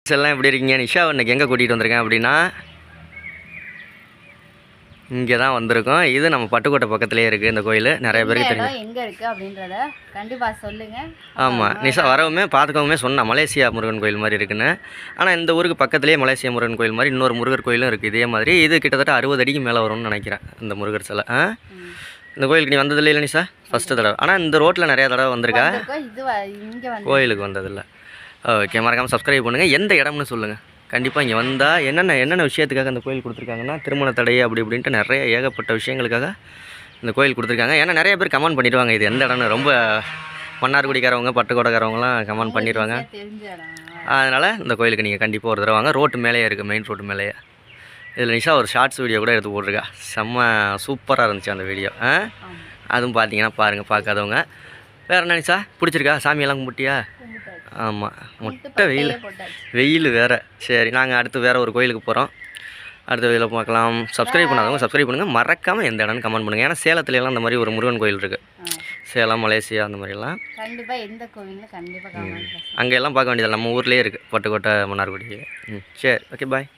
எல்லாம் எப்படி இருக்கீங்க? நிஷா இன்னைக்கு எங்கே கூட்டிகிட்டு வந்திருக்கேன் அப்படின்னா இங்கே தான் வந்திருக்கோம். இது நம்ம பட்டுக்கோட்டை பக்கத்துலேயே இருக்குது இந்த கோயில். நிறைய பேருக்கு தெரியும் எங்கே இருக்குது அப்படின்றத கண்டிப்பாக சொல்லுங்கள். ஆமாம், நிஷா வரவுமே பார்த்துக்கவுமே சொன்னேன் மலேசியா முருகன் கோயில் மாதிரி இருக்குன்னு. ஆனால் இந்த ஊருக்கு பக்கத்துலேயே மலேசியா முருகன் கோயில் மாதிரி இன்னொரு முருகர் கோயிலும் இருக்குது இதே மாதிரி. இது கிட்டத்தட்ட 60 அடிக்கு மேலே வரும்னு நினைக்கிறேன் இந்த முருகர் சிலை. இந்த கோயிலுக்கு நீ வந்ததில்லை இல்லை நிஷா? ஃபஸ்ட்டு தடவை. ஆனால் இந்த ரோட்டில் நிறையா தடவை வந்திருக்கா, கோயிலுக்கு வந்ததில்லை. ஓகே, மறக்காமல் சப்ஸ்கிரைப் பண்ணுங்கள். எந்த இடம்னு சொல்லுங்கள். கண்டிப்பாக இங்கே வந்தால் என்னென்ன விஷயத்துக்காக அந்த கோயில் கொடுத்துருக்காங்கன்னா திருமண தடை அப்படி இப்படின்ட்டு நிறைய ஏகப்பட்ட விஷயங்களுக்காக இந்த கோயில் கொடுத்துருக்காங்க. ஏன்னா நிறைய பேர் கமெண்ட் பண்ணிடுவாங்க இது எந்த இடம்னு. ரொம்ப மன்னார்குடிக்காரவங்க பட்டுக்கோட்டைக்காரவங்களாம் கமெண்ட் பண்ணிடுவாங்க. அதனால் இந்த கோயிலுக்கு நீங்கள் கண்டிப்பாக ஒரு தடவை வாங்க. ரோட்டு மேலேயே இருக்குது, மெயின் ரோட்டு மேலேயே. இதில் நிஷா ஒரு ஷார்ட்ஸ் வீடியோ கூட எடுத்து போட்டிருக்கா. செம்ம சூப்பராக இருந்துச்சு அந்த வீடியோ. அதுவும் பார்த்தீங்கன்னா பாருங்கள், பார்க்காதவங்க. வேறு என்ன நிஷா பிடிச்சிருக்கா? சாமியெல்லாம் கும்பிட்டியா? ஆமாம், முட்டை வெயில் வேறு. சரி, நாங்கள் அடுத்து வேறு ஒரு கோயிலுக்கு போகிறோம். அடுத்த வீடியோவில் பார்க்கலாம். சப்ஸ்கிரைப் பண்ணாதவங்க சப்ஸ்கிரைப் பண்ணுங்கள். மறக்காமல் எந்த இடம்னு கமெண்ட் பண்ணுங்கள். ஏன்னா சேலத்துலலாம் அந்த மாதிரி ஒரு முருகன் கோயில் இருக்குது. சேலம், மலேசியா அந்த மாதிரிலாம் கண்டிப்பாக எந்த கோவிலில் கண்டிப்பாக அங்கே எல்லாம் பார்க்க வேண்டியதில்லை, நம்ம ஊர்லேயே இருக்குது பட்டுக்கோட்டை மன்னார்குடி. சரி, ஓகே, பாய்.